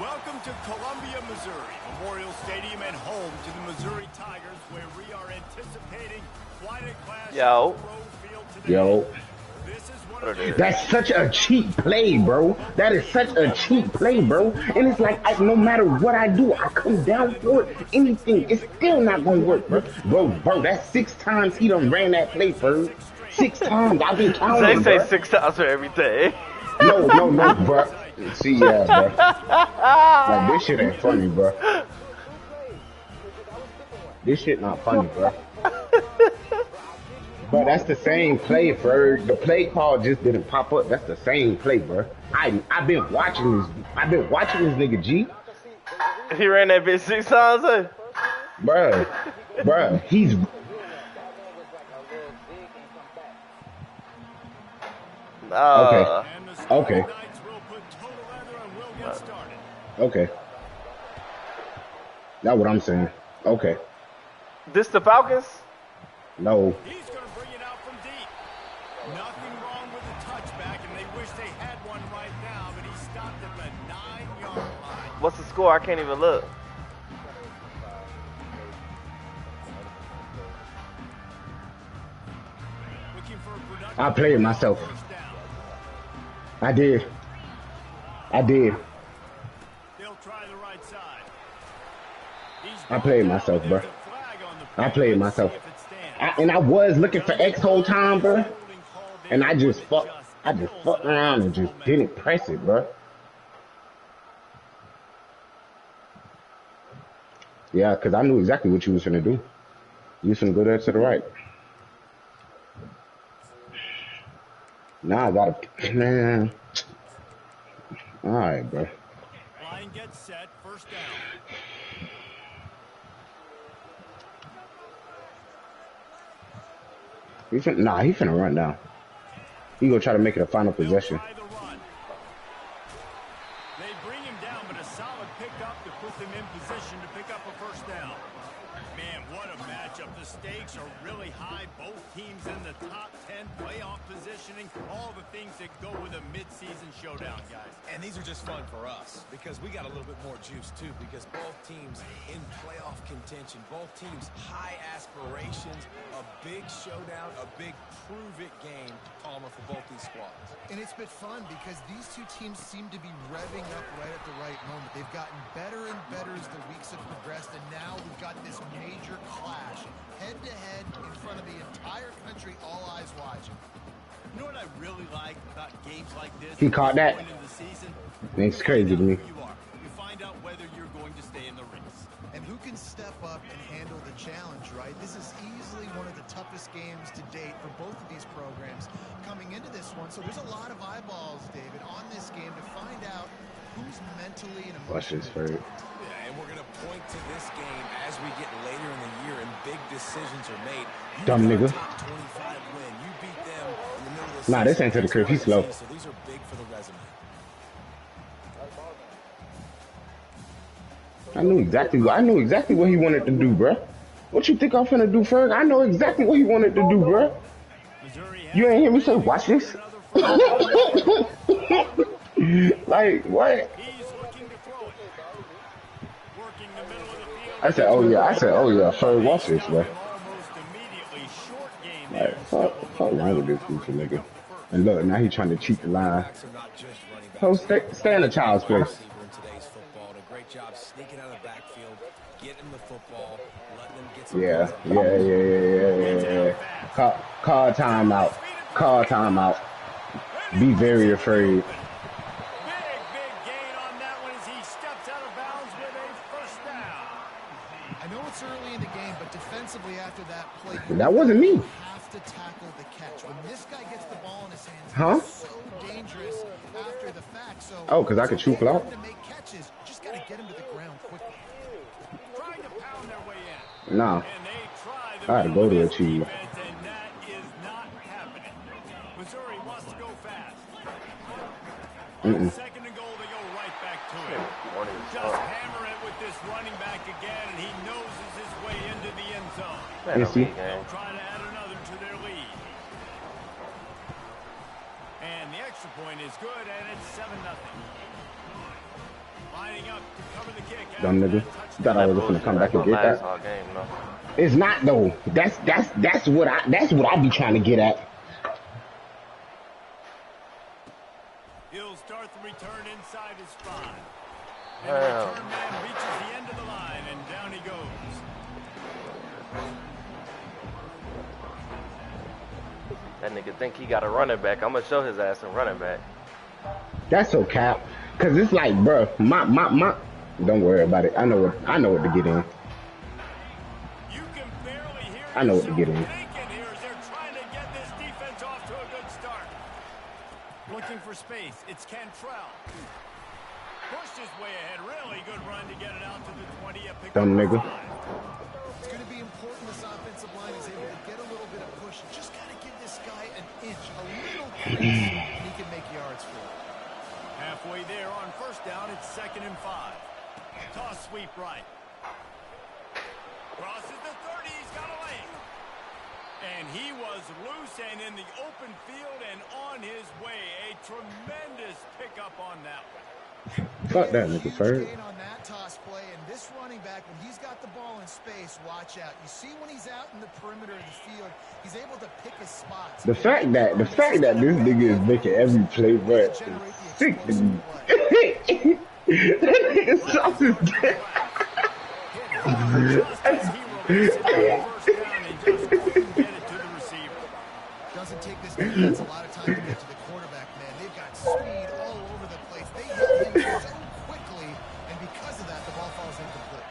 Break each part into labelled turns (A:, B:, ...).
A: Welcome to Columbia, Missouri, Memorial Stadium and home to the Missouri Tigers, where we are anticipating quite a clash.
B: Yo. That's such a cheap play, bro. That is such a cheap play, bro. And it's like, no matter what I do, I come down for it, anything, it's still not going to work, bro. Bro, that's 6 times he done ran that play, bro. 6 times. I've been counting,
C: They say 6 times for everything.
B: No, bro. See, yeah, bro. Like, this shit ain't funny, bro. This shit not funny, bro. But that's the same play, bro. The play call just didn't pop up. That's the same play, bro. I've been watching this. I've been watching this nigga G.
C: He ran that bitch 6 times, eh?
B: Bruh, he's. Okay. That's what I'm saying. Okay.
C: This the Falcons?
B: No.
A: He's going to bring it out from deep. Nothing wrong with the touchback, and they wish they had one right now, but he stopped at the 9-yard line.
C: What's the score? I can't even look.
B: I played myself. I did. I played myself, bro. I played myself. And I was looking for X whole time, bro. And I just fucked around and just didn't press it, bro. Yeah, because I knew exactly what you was finna do. You was finna go there to the right. Now I gotta, man. All right, bro.
A: Line gets set, first down.
B: He finna run down. He gonna try to make it a final possession.
A: They bring him down, but a solid pickup to put them in position to pick up a first down. Man, what a matchup. The stakes are really high. Both teams in the top 10, playoff positioning, all the things that go with a mid-season showdown, guys.
D: And these are just fun for us because we got a little bit more juice, too, because both teams in playoff contention, both teams high aspirations, a big showdown, a big prove-it game, Palmer, for both these squads.
E: And it's been fun because these two teams seem to be revving up right at the right moment. They've gotten better and better as the weeks have progressed, and now we've got this major clash, head-to-head in front of the entire country, all eyes watching.
A: You know what I really like about games like this?
B: He caught that. It's crazy to me.
A: You find out whether you're going to stay in the race.
E: And who can step up and handle the challenge, right? This is easily one of the toughest games to date for both of these programs coming into this one. So there's a lot of eyeballs, David, on this game to find out who's mentally and emotionally.
D: Yeah, and we're going to point to this game as we get later in the year and big decisions are made.
B: Dumb nigga.
D: Top 25 win. You beat them in the middle of the
B: Nah, this ain't to the crib. He's slow.
D: So these are big for the resume.
B: I knew exactly what he wanted to do, bro. What you think I'm finna do, Ferg? I know exactly what he wanted to do, bro. You ain't hear me say, watch this? Like, what? I said, oh yeah, Ferg, watch this, bro. Like, fuck wrong with this goofy nigga. And look, now he trying to cheat the line. So stay in the child's place. Yeah. Call timeout. Call timeout. Be very afraid.
A: Big gain on that one as he steps out of bounds with a first down.
E: I know it's early in the game, but defensively after that play,
B: that wasn't me.
E: You have to tackle the catch. When this guy gets the ball in his hands, it's so dangerous after the fact. So
B: because I could shoot out.
E: To make catches, just got to get him to the ground quickly.
A: Trying to pound their way in.
B: Nah. I had to go to a cheese.
A: And that is not happening. Missouri wants to go fast. Second and goal, they go right back to it. Just hammer it with this running back again, and he noses his way into the end zone. They'll try to add another to their lead. And the extra point is good, and it's 7-0. Lining up to cover the kick.
B: Dumb nigga. Thought I was gonna come back and get that.
C: All game, no.
B: It's not though. That's what I be trying to get at.
A: He'll start the return inside his 5. And the return man reaches the end of the line, and down he goes.
C: That nigga think he got a running back. I'm gonna show his ass a running back.
B: That's so cap. Cause it's like, bro, my. Don't worry about it. I know what to get in.
A: You can barely hear
B: I know what to get in.
A: thinking here as they're trying to get this defense off to a good start. Looking for space. It's Cantrell. Pushed his way ahead. Really good run to get it out to the 20.
B: Dumb nigga.
E: It's going to be important this offensive line is able to get a little bit of push. You just got to give this guy an inch, a little crease, and he can make yards for it.
A: Halfway there on first down, it's 2nd and 5. Toss sweep right. Crosses the 30, he's got a lane. And he was loose and in the open field and on his way. A tremendous pickup on that one.
B: Fuck that nigga first.
E: On that toss play, and this running back, when he's got the ball in space, watch out. You see when he's out in the perimeter of the field, he's able to pick his spots.
B: The fact that this nigga is making every play, bro, is sick to me. That nigga sucks his dick.
E: Doesn't take this defense a lot of time to get to the quarterback, man. They've got speed all over the place. They hit things so quickly, and because of that, the ball falls incomplete.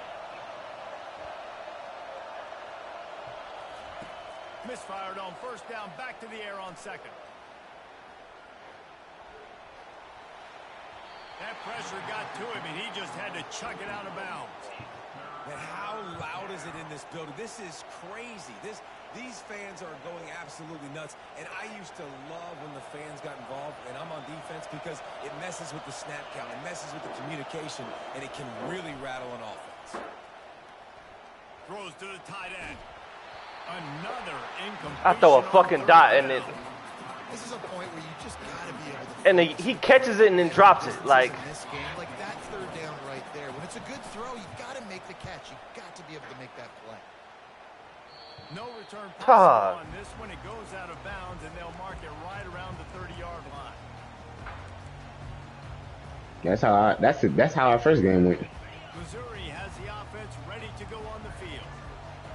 A: Misfired on first down, back to the air on 2nd. That pressure got to him, and he just had to chuck it out of bounds.
D: And how loud is it in this building? This is crazy. These fans are going absolutely nuts. And I used to love when the fans got involved, and I'm on defense, because it messes with the snap count. It messes with the communication, and it can really rattle an offense.
A: Throws to the tight end. Another incomplete.
C: I throw a fucking dot in it.
E: This is a point where you just got to be able to...
C: And he catches it and then drops it. Like,
E: in this game, like that 3rd down right there. When it's a good throw, you got to make the catch. You got to be able to make that play.
A: No return pass on this one. It goes out of bounds, and they'll mark it right around the 30-yard line.
B: That's how our first game went.
A: Missouri has the offense ready to go on the field.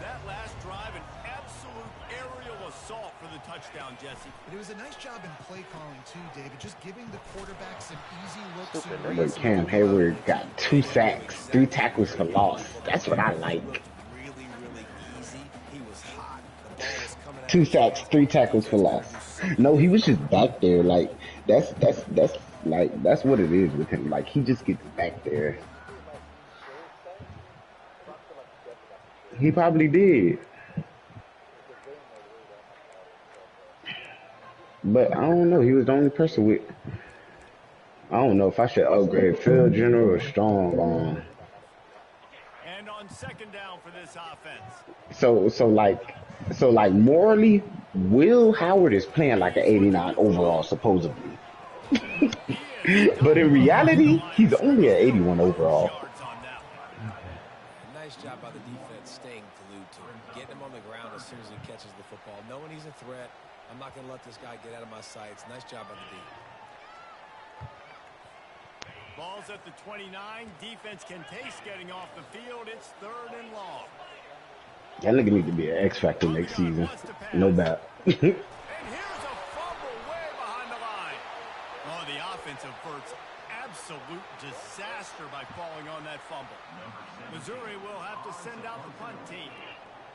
A: That last drive, an absolute aerial assault for the touchdown, Jesse.
E: But it was a nice job in play calling too, David. Just giving the quarterback some easy looks.
B: But Cam Hayward got 2 sacks, 3 tackles for loss. That's what I like.
D: Really, really easy. He was hot. The ball was coming out.
B: 2 sacks, 3 tackles for loss. No, he was just back there. Like that's what it is with him. Like he just gets back there. He probably did. But I don't know. He was the only person with. I don't know if I should upgrade field general or strong arm.
A: And on 2nd down for this offense.
B: So like morally, Will Howard is playing like an 89 overall supposedly. But in reality, he's only an 81 overall.
D: Nice job by the defense staying glued to him, getting him on the ground as soon as he catches the football, knowing he's a threat. I'm not going to let this guy get out of my sights. Nice job by the D.
A: Ball's at the 29. Defense can taste getting off the field. It's 3rd and long.
B: That nigga need to be an X factor next season. No doubt.
A: And here's a fumble way behind the line. Oh, the offense averts absolute disaster by falling on that fumble. Missouri will have to send out the punt team.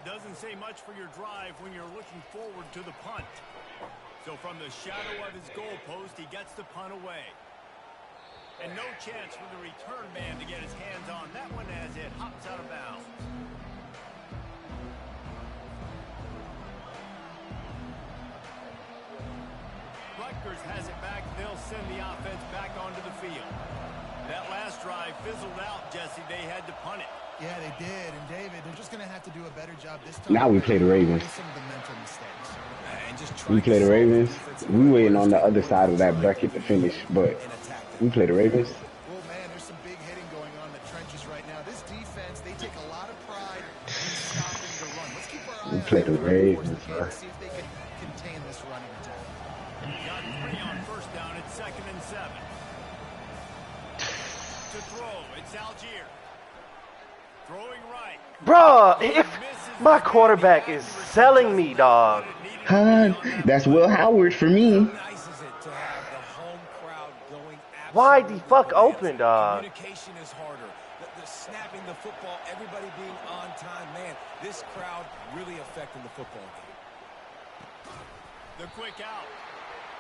A: Doesn't say much for your drive when you're looking forward to the punt. So from the shadow of his goalpost, he gets the punt away. And no chance for the return man to get his hands on that one as it hops out of bounds. Rutgers has it back. They'll send the offense back onto the field. That last drive fizzled out, Jesse. They had to punt it.
E: Yeah, they did. And David, they're just going to have to do a better job this time.
B: Now we play the Ravens.
E: Some of the mental mistakes.
B: We play the Ravens. We waiting on the other side of that bracket to finish, but we play the Ravens.
E: Well, man, there's some big hitting
B: play the Ravens, bro.
E: See if they can contain this running attack.
A: Got 3 on first down. It's 2nd and 7. To throw, it's Algier. Throwing right.
C: Bro, if my quarterback is selling me, dog.
B: Huh? That's Will Howard for me.
D: Nice is it to have the home crowd going
C: Wide the fuck
D: bananas.
C: open, dog.
D: Communication is harder. The snapping the football, everybody being on time. Man, this crowd really affecting the football game.
A: The quick out.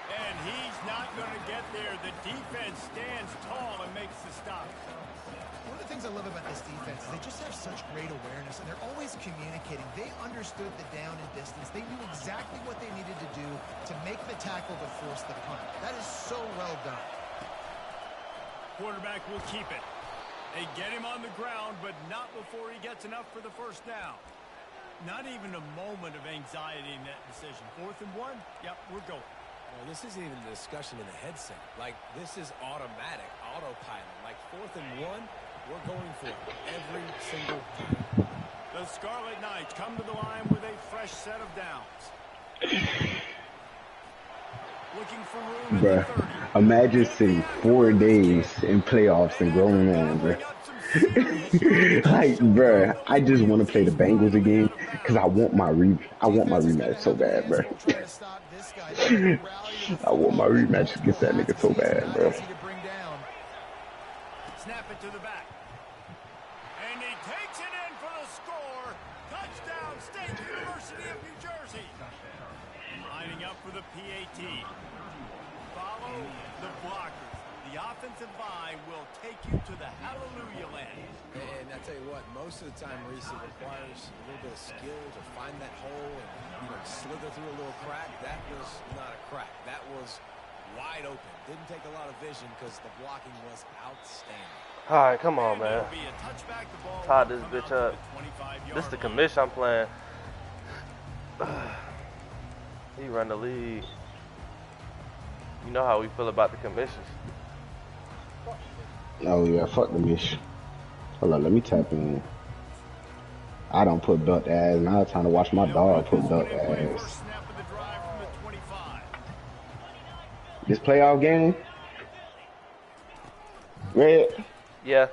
A: And he's not going to get there. The defense stands tall and makes the stop.
E: One of the things I love about this defense is they just have such great awareness, and they're always communicating. They understood the down and distance. They knew exactly what they needed to do to make the tackle to force the punt. That is so well done.
A: Quarterback will keep it. They get him on the ground, but not before he gets enough for the first down. Not even a moment of anxiety in that decision. 4th and 1, yep, we're going.
D: Well, this isn't even a discussion in the headset. Like, this is automatic, autopilot. Like, 4th and 1, we're going for it every single time.
A: The Scarlet Knights come to the line with a fresh set of downs. Looking for room
B: Bruh,
A: at the 30.
B: imagine sitting 4 days in playoffs and growing man, bruh. Like, bruh, I just want to play the Bengals again because I want my rematch so bad, bruh. I want my rematch against that nigga so bad, bruh.
A: Snap it to the back. And he takes it in for the score. Touchdown, State University of New Jersey. Lining up for the PAT. Follow the blockers. The offensive line will take you to the hallelujah land.
D: And I tell you what, most of the time, Reese, it requires a little bit of skill to find that hole and slither through a little crack. That was not a crack. That was wide open. Didn't take a lot of vision because the blocking was outstanding.
C: All right, come on, man. Tie this bitch up. This is the commission I'm playing. He run the league. You know how we feel about the commissions.
B: Oh yeah, fuck the mission. Hold on, let me tap in. I don't put belt ass. Now it's time to watch my dog put belt ass. This playoff game? Red?
C: Yeah.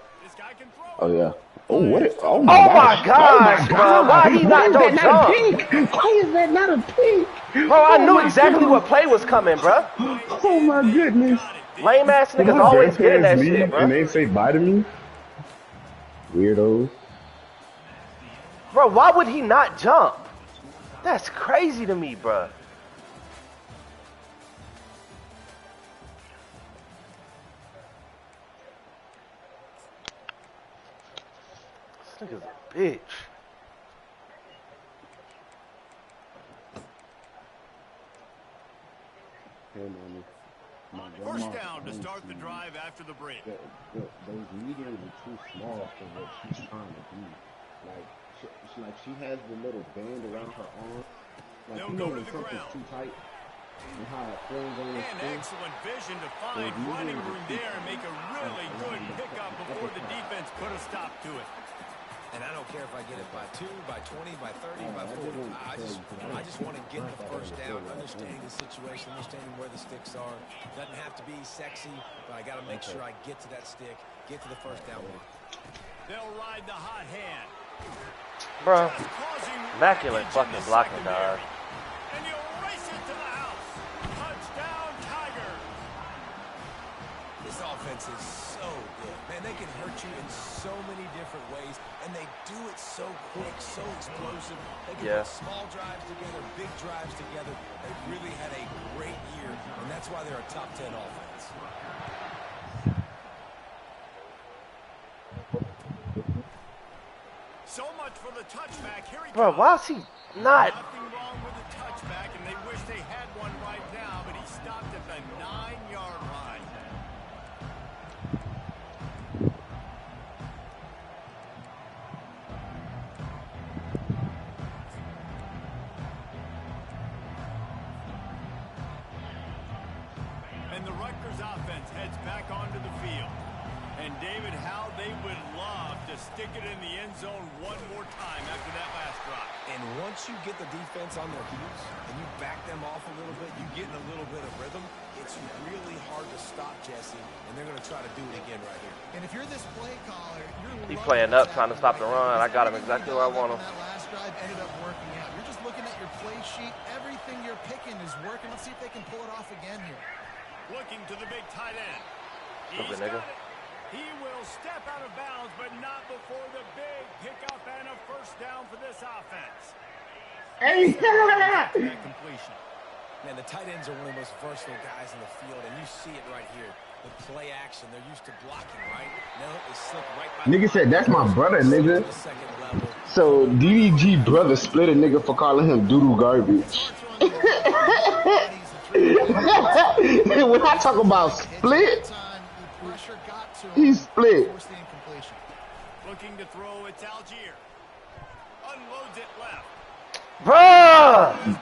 B: Oh yeah. Oh what? Oh
C: my
B: gosh.
C: gosh, bro! Why he not don't jump?
B: Why is that not a pink?
C: Bro, I knew exactly what play was coming, bro.
B: Oh my goodness.
C: Lame ass niggas always getting that shit, bro.
B: And they say bye to me. Weirdos.
C: Bro, why would he not jump? That's crazy to me, bro. This nigga's a bitch.
B: Hey, mommy.
A: First down to start the drive after the break.
B: Those mediums are too small for what she's trying to do. She has the little band around her arm. Like, you know when something's too tight and how it flings on the skin.
A: Excellent vision to find running room there and make a really good pickup before the defense put a stop to it.
D: And I don't care if I get it by 2, by 20, by 30, by 40. I just want to get the first down, understanding the situation, understanding where the sticks are. Doesn't have to be sexy, but I got to make sure I get to that stick, get to the first down line.
A: They'll ride the hot hand.
C: Bro, immaculate fucking blocking, dog.
A: And you'll race it to the house. Touchdown, Tigers.
D: This offense is so good. Man, they can hurt you in so many different ways, and they do it so quick, so explosive. They can put small drives together, big drives together. They've really had a great year, and that's why they're a top 10 offense.
A: So much for the touchback. Here he
C: Bro,
A: comes.
C: why is he not?
A: Nothing wrong with the touchback, and they wish they had one right now, but he stopped at the 9-yard line. And the Rutgers offense heads back onto the field. And David, how they would love to stick it in the end zone one more time after that last drive.
D: And once you get the defense on their heels and you back them off a little bit, you get in a little bit of rhythm, it's really hard to stop, Jesse, and they're going to try to do it again right here.
E: And if you're this play caller,
C: He's playing up, trying to stop the run. I got him exactly where I want him.
E: That last drive ended up working out. You're just looking at your play sheet. Everything you're picking is working. Let's see if they can pull it off again here.
A: Looking to the big tight end.
C: Stupid nigga.
A: He will step out of bounds, but not before the big pickup and a first down for this offense.
B: Hey!
A: Completion.
D: Man, the tight ends are one of the most versatile guys in the field, and you see it right here. The play action, they're used to blocking, right? No, they slip right by.
B: Nigga said, that's my brother, nigga. So, DDG brother split a nigga for calling him doo-doo garbage. When I talk about split, he split.
A: Looking to throw, it's Algier. Unloads it left.
C: Bruh!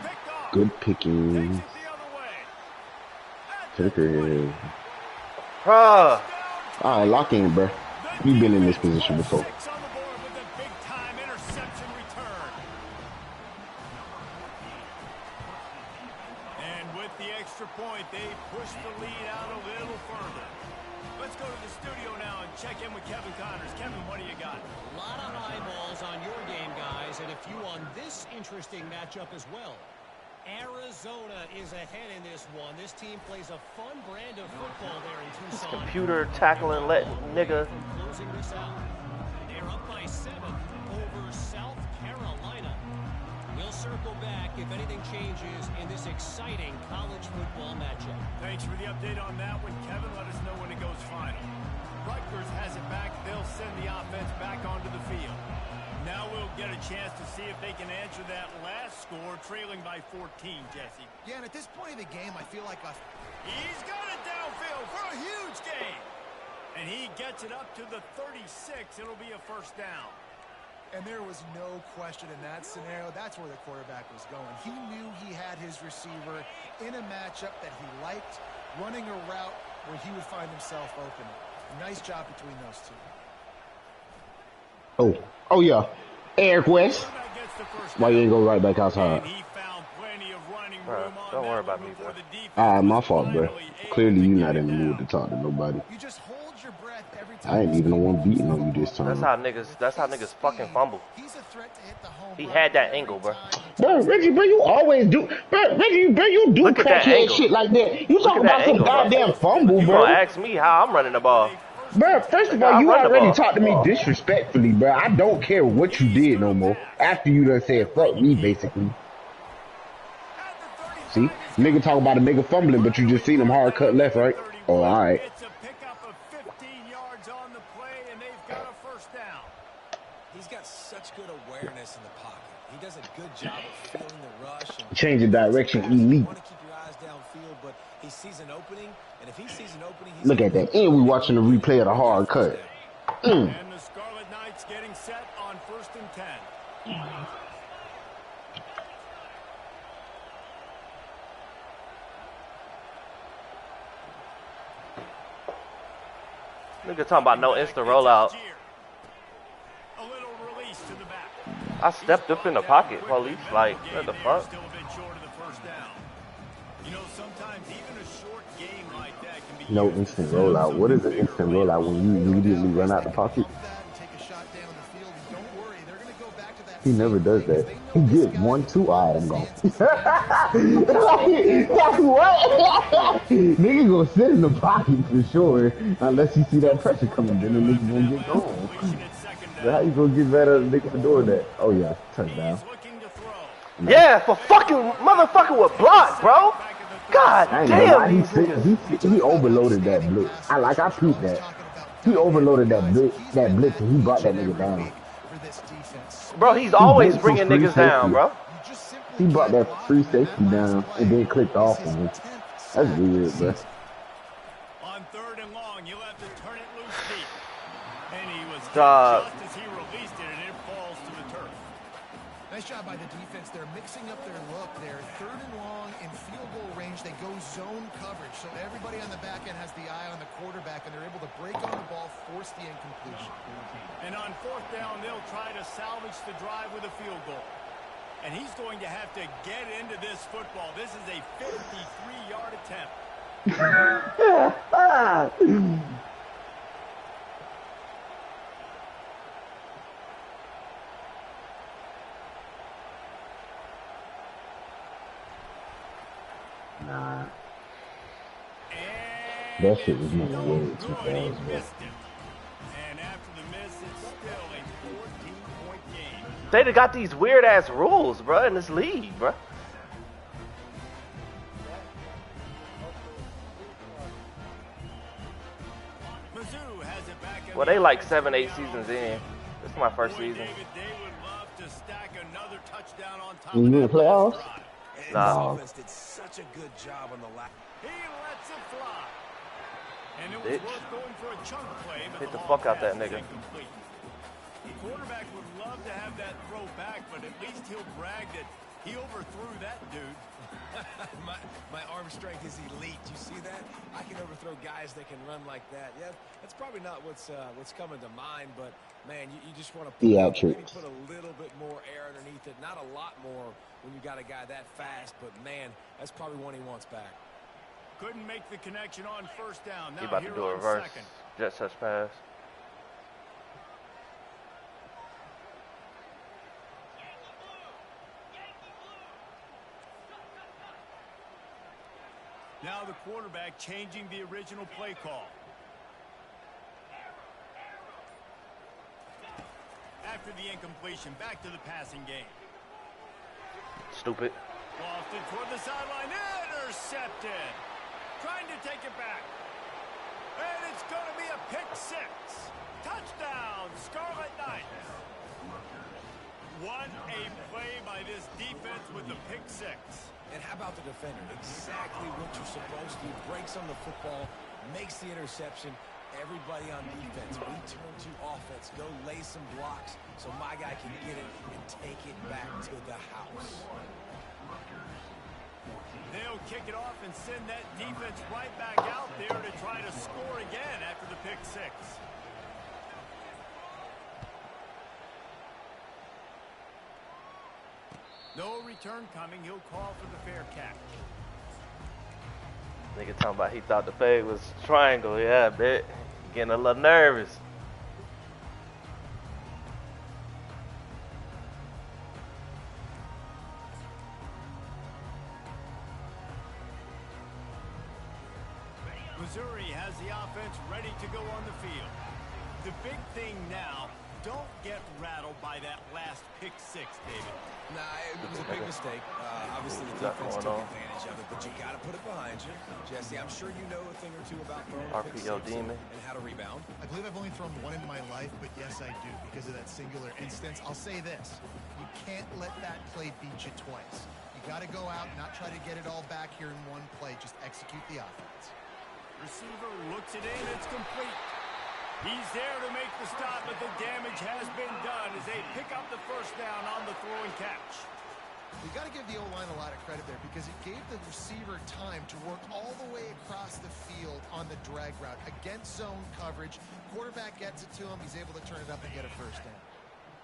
B: Good picking. Picker.
C: Bruh!
B: Alright, lock in, bro. You've been in this position before.
A: And with the extra point, they push the lead out a little further. Let's go to the studio now and check in with Kevin Connors. Kevin, what do you got?
F: A lot of eyeballs on your game, guys, and a few on this interesting matchup as well. Arizona is ahead in this one. This team plays a fun brand of football there in Tucson.
C: Computer tackling, let nigga.
F: Closing this out. They're up by 7 over South Carolina. We'll circle back if anything changes in this exciting college football matchup.
A: Thanks for the update on that one, Kevin. Let us know when it goes final. Rutgers has it back. They'll send the offense back onto the field. Now we'll get a chance to see if they can answer that last score, trailing by 14, Jesse.
E: Yeah, and at this point of the game, I feel like
A: he's got it downfield for a huge gain. And he gets it up to the 36. It'll be a first down.
E: And there was no question in that scenario. That's where the quarterback was going. He knew he had his receiver in a matchup that he liked, running a route where he would find himself open. Nice job between those two.
B: Oh yeah. Eric West. Why you ain't go right back outside?
C: Don't worry about me, bro.
B: Ah, my fault, bro. Clearly you not in the mood to talk to nobody.
E: You just hold your breath every time.
B: I ain't even the one beating on you this time.
C: That's how niggas fucking fumble.
E: He's a threat to hit the home
C: He
E: run.
C: had that angle, bro.
B: Bro, Reggie, bro, you always do. Bro, Reggie, bro, you do crackhead shit like that. You talk about some goddamn fumble,
C: You
B: bro.
C: gonna ask me how I'm running the ball?
B: Bro, first of all, you already talked to me disrespectfully, bro. I don't care what you did no more. After you done said fuck me, basically. See? Nigga talk about a nigga fumbling, but you just seen him hard cut left, right? Oh, alright.
A: It's a pickup of 15 yards on the play, and they've got a first down.
D: He's got such good awareness in the pocket. He does a good job of feeling the rush. And
B: Change of direction, elite.
D: You want to keep your eyes downfield, but he sees an opening, and if he sees an opening, he's
B: Look at that. And we watching the replay of the hard cut.
A: And the Scarlet Knights getting set on 1st and 10.
C: Nigga talking about no instant rollout.
A: A little release to the back.
C: I stepped up in the pocket, police. Like, what the fuck?
A: Still a bit short of the first down. You know, sometimes even a short game like that can be
B: No instant rollout. What is an instant rollout when you immediately run out the pocket? He never does that. He gets 1, 2, I'm gone. That's what? Nigga gonna sit in the pocket for sure. Unless you see that pressure coming, then the nigga gonna get going. But how you gonna get mad at a nigga for doing that? Oh yeah, touchdown.
C: Yeah, for fucking motherfucker with block, bro. God damn.
B: He overloaded that blitz. I peeped that. He overloaded that blitz and he brought that nigga down.
C: Bro, he's always bringing niggas down, bro.
B: He brought that free safety down and then clicked off of him. That's weird, bro.
A: On 3rd and long, you'll have to turn it loose deep. And he was
C: Dog.
A: just as he released it, and it falls to the turf.
E: Nice job by the defense. They're mixing up their look there. 3rd and long in field goal range. They go zone coverage. So everybody on the back end has the eye on the quarterback, and they're able to break on the ball, force the incompletion.
A: And on fourth down, they'll try to salvage the drive with a field goal. And he's going to have to get into this football. This is a 53-yard attempt.
B: Nah. That shit was moving way too fast, bro.
A: And after the miss, it's still a 14-point game.
C: They got these weird-ass rules, bro, in this league, bro.
A: Mizzou has it back.
C: Well, they like 7, 8 seasons in. This is my first season.
A: David, they would love to stack another touchdown on top
B: You in the playoffs?
D: And
C: Nah.
D: this offense did such a good job on the last.
A: He lets it fly. And it was
C: Bitch.
A: worth going for a chunk play, but
C: Hit the
A: long
C: fuck out
A: pass
C: that
A: is
C: nigga.
A: incomplete. The quarterback would love to have that throw back, but at least he'll brag that he overthrew that dude.
D: my arm strength is elite. You see that? I can overthrow guys that can run like that. Yeah, that's probably not what's coming to mind, but man, you just want to maybe put a little bit more air underneath it. Not a lot more when you got a guy that fast, but man, that's probably one he wants back.
A: Couldn't make the connection on first down. Now
C: He about to
A: here
C: do a
A: on
C: reverse
A: second.
C: jet touch pass.
A: Now the quarterback changing the original play call. After the incompletion, back to the passing game.
C: Stupid.
A: Lofted toward the sideline, intercepted. Trying to take it back. And it's going to be a pick six. Touchdown, Scarlet Knights. What a play by this defense with the pick six.
D: And how about the defender? Exactly what you're supposed to do. Breaks on the football, makes the interception. Everybody on defense, we turn to offense. Go lay some blocks so my guy can get it and take it back to the house.
A: They'll kick it off and send that defense right back out there to try to score again after the pick six. No return coming. He'll call for the fair catch.
C: Nigga talking about he thought the fade was triangle. Yeah, I bet. Getting a little nervous.
A: Missouri has the offense ready to go on the field. The big thing now, don't get rattled by that last pick six, David.
D: Nah, it was a big mistake. Obviously, the defense took advantage of it, but you got to put it behind you. Jesse, I'm sure you know a thing or two about throwing pick
C: RPO
D: sixes
C: demon.
D: and how to rebound.
E: I believe I've only thrown one in my life, but yes, I do because of that singular instance. I'll say this. You can't let that play beat you twice. You got to go out and not try to get it all back here in one play. Just execute the offense. Receiver looks it in. It's complete.
A: He's there to make the stop, but the damage has been done as they pick up the first down on the throw and catch.
E: We got to give the O-line a lot of credit there because it gave the receiver time to work all the way across the field on the drag route against zone coverage. Quarterback gets it to him. He's able to turn it up and get a first down.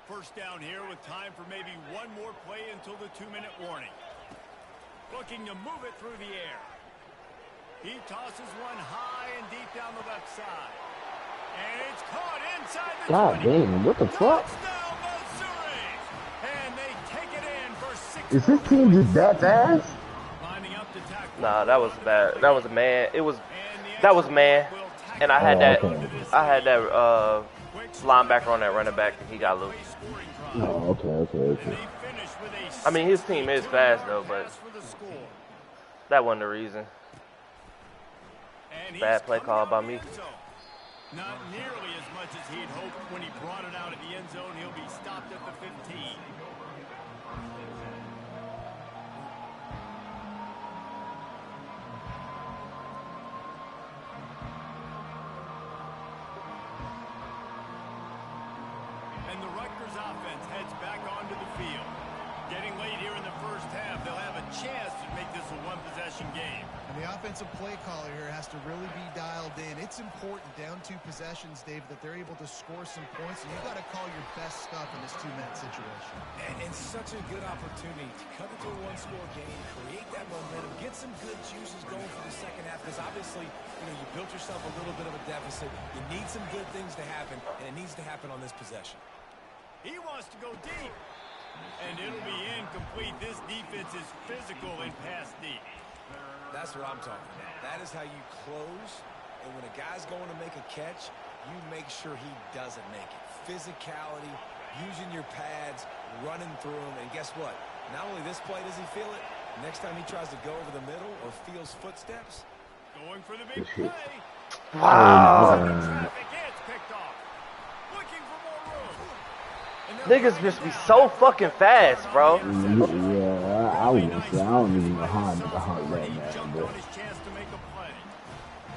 A: First down here with time for maybe one more play until the 2-minute warning. Looking to move it through the air. He tosses one high and deep down the left side. And it's caught inside the 20.
B: God damn, what the fuck?
A: Touchdown, Missouri! And they take it in for 6.
B: Is this team just that fast?
A: Lining up to tackle.
C: Nah, that was bad. That was a man. That was man. And I had that. I had that linebacker on that running back, and he got loose.
B: Oh, okay.
C: I mean, his team is fast though, but that wasn't the reason. Bad play call by me.
A: Not nearly as much as he'd hoped when he brought it out of the end zone. He'll be stopped at the 15. And the Rutgers offense heads back onto the field. Getting late here in the first half, they'll have a chance to make this a one-possession game.
E: And And the offensive play caller here has to really be dialed in. It's important down 2 possessions, Dave, that they're able to score some points. And you've got to call your best stuff in this 2-minute situation.
D: And such a good opportunity to cut into a 1-score game, create that momentum, get some good juices going for the second half. Because obviously, you built yourself a little bit of a deficit. You need some good things to happen, and it needs to happen on this possession.
A: He wants to go deep. And it'll be incomplete. This defense is physical and pass deep.
D: That's what I'm talking about. That is how you close. And when a guy's going to make a catch, you make sure he doesn't make it. Physicality, using your pads, running through them. And guess what? Not only this play does he feel it, next time he tries to go over the middle or feels footsteps.
A: Going for the big play.
C: Wow.
A: Traffic gets picked off. Looking for more room.
C: Niggas just be so fucking fast, bro.
B: Yeah, I wouldn't say. I don't even know how to hunt right now, bro.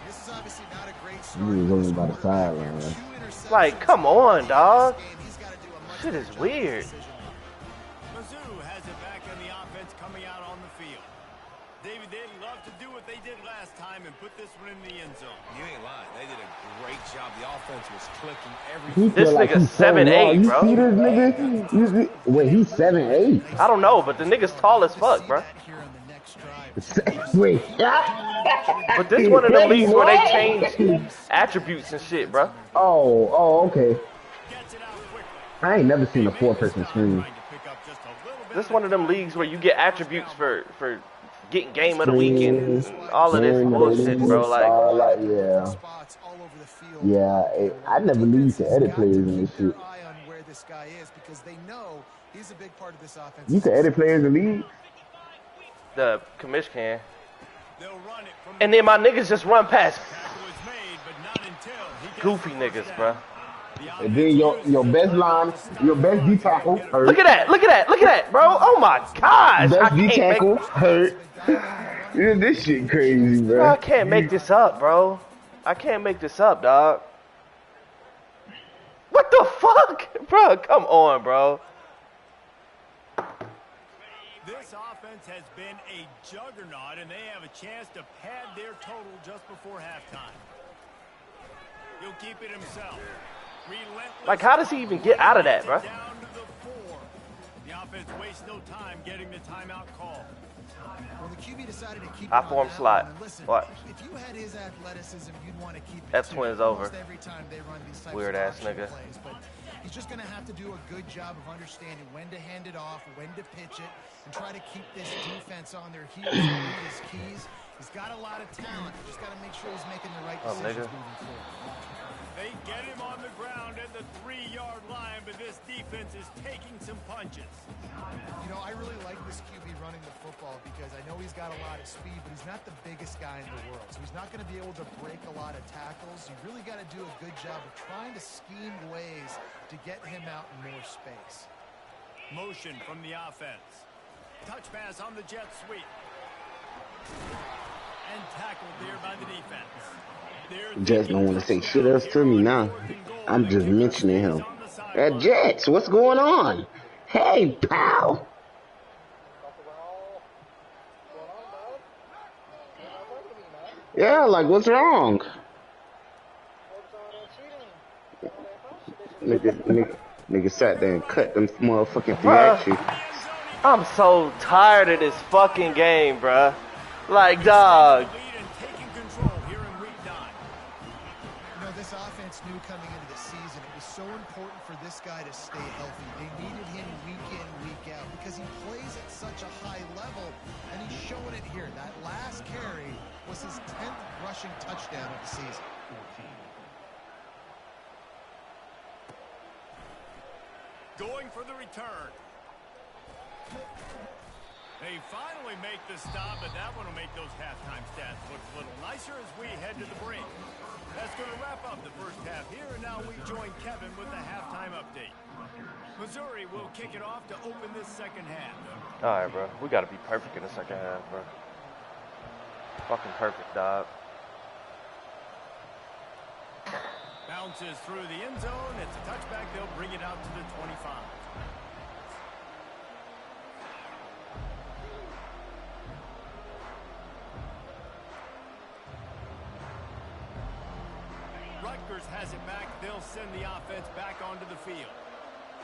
E: This is obviously not a great
B: He
E: start.
B: was only by the sideline.
C: Like, come on, dog. Shit is weird.
A: Mizzou has it back in the offense coming out on the field. David, they'd love to do what they did last time and put this one in the end zone.
D: You ain't lying. They did a great job. The offense was clicking
B: He
D: everything.
C: This
B: feel like
C: nigga's
B: he's so
C: 7'8",
B: raw.
C: bro.
B: You see this nigga? You see, wait, he's 7'8".
C: I don't know, but the nigga's tall as fuck, bro.
B: Wait.
C: But this one of them leagues where they change attributes and shit, bro.
B: Oh, okay.
A: Gets it out quickly.
B: I ain't never seen a 4-person screen.
A: Trying to pick up just a little bit.
C: This one of them leagues where you get attributes for getting game of the week and all of this bullshit, bro. Like,
B: yeah. Yeah, I never knew you could edit players and this shit. You can edit players in the league?
C: the commish can.
A: They'll run it from
C: And then my niggas just run past
A: tackle is made, but not until he gets
C: goofy
A: the first
C: niggas, bro.
A: down.
B: And then your best line, your best D tackle hurt.
C: Look at that, look at that, look at that, bro. Oh my gosh.
B: Best
C: I
B: D
C: can't
B: tackle
C: make,
B: hurt. Yeah, this shit crazy, bro.
C: I can't make this up, bro. I can't make this up, dog. What the fuck? Bro, come on, bro.
A: This offense has been a juggernaut, and they have a chance to pad their total just before halftime. He'll keep it himself. Relentless.
C: Like, how does he even get out of that, bro?
A: Down to the 4. The offense wastes no time getting the timeout call.
E: Well, the QB decided to keep
C: I
E: him on
C: form
E: that
C: slot.
E: one. And listen,
C: Watch.
E: if you had his athleticism, you'd want to keep it
C: F
E: too.
C: twins
E: Almost
C: over.
E: every time they run these types
C: Weird
E: of
C: ass
E: option
C: nigga.
E: plays, but he's just going to have to do a good job of understanding when to hand it off, when to pitch it, and try to keep this defense on their heels and read his keys. He's got a lot of talent. Just got to make sure he's making the right decisions
C: nigga.
E: moving forward.
A: They get him on the ground at the 3-yard line, but this defense is taking some punches.
E: You know, I really like this QB running the football because I know he's got a lot of speed, but he's not the biggest guy in the world. So he's not going to be able to break a lot of tackles. You really got to do a good job of trying to scheme ways to get him out in more space.
A: Motion from the offense. Touch pass on the jet sweep. And tackled there by the defense.
B: Jets don't want to say shit else to me now. I'm just mentioning him. Jets, what's going on? Hey, pal. Yeah, like, what's wrong? Nigga sat there and cut them motherfucking theatrics.
C: I'm so tired of this fucking game, bruh. Like, dog.
E: This offense knew coming into the season it was so important for this guy to stay healthy. They needed him week in, week out because he plays at such a high level, and he's showing it here. That last carry was his 10th rushing touchdown of the season.
A: Going for the return. They finally make the stop, but that one will make those halftime stats look a little nicer as we head to the break. That's going to wrap up the first half here, and now we join Kevin with the halftime update. Missouri will kick it off to open this second half.
C: All right, bro. We got to be perfect in the second half, bro. Fucking perfect, dog.
A: Bounces through the end zone. It's a touchback. They'll bring it out to the 25. Rutgers has it back, they'll send the offense back onto the field.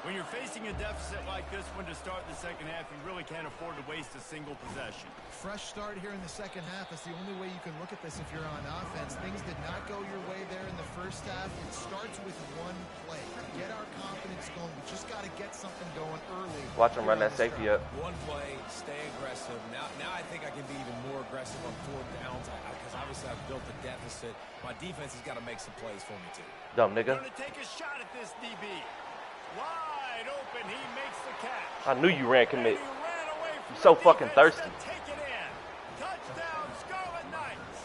A: When you're facing a deficit like this one to start the second half, you really can't afford to waste a single possession.
E: Fresh start here in the second half. That's the only way you can look at this if you're on offense. Things did not go your way there in the first half. It starts with one play. To get our confidence going, we just got to get something going early.
C: Watch him run that safety up.
D: One play, stay aggressive. Now I think I can be even more aggressive on 4th downs because obviously I've built a deficit. My defense has got to make some plays for me too.
C: Dumb nigga.
A: Gonna take a shot at this DB. Wide open, he makes the catch.
C: I knew you ran commit. You're so fucking thirsty.
A: Take it in. Touchdown, Scarlet Knights.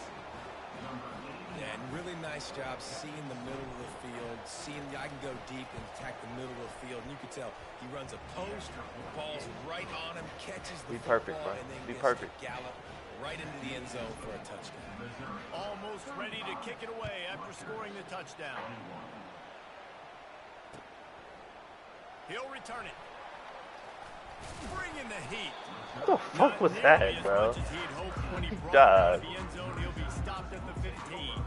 D: Yeah, and really nice job seeing the middle of the field, seeing I can go deep and attack the middle of the field. And you can tell he runs a post, ball's right on him, catches the
C: Be perfect,
D: football,
C: bro.
D: and then
C: Be
D: gets
C: perfect.
D: to gallop right into the end zone for a touchdown.
A: Almost ready to kick it away after scoring the touchdown. He'll return it. Bring in the heat.
C: What the fuck was that, bro?
A: God. The end zone, he'll be stopped at the 15.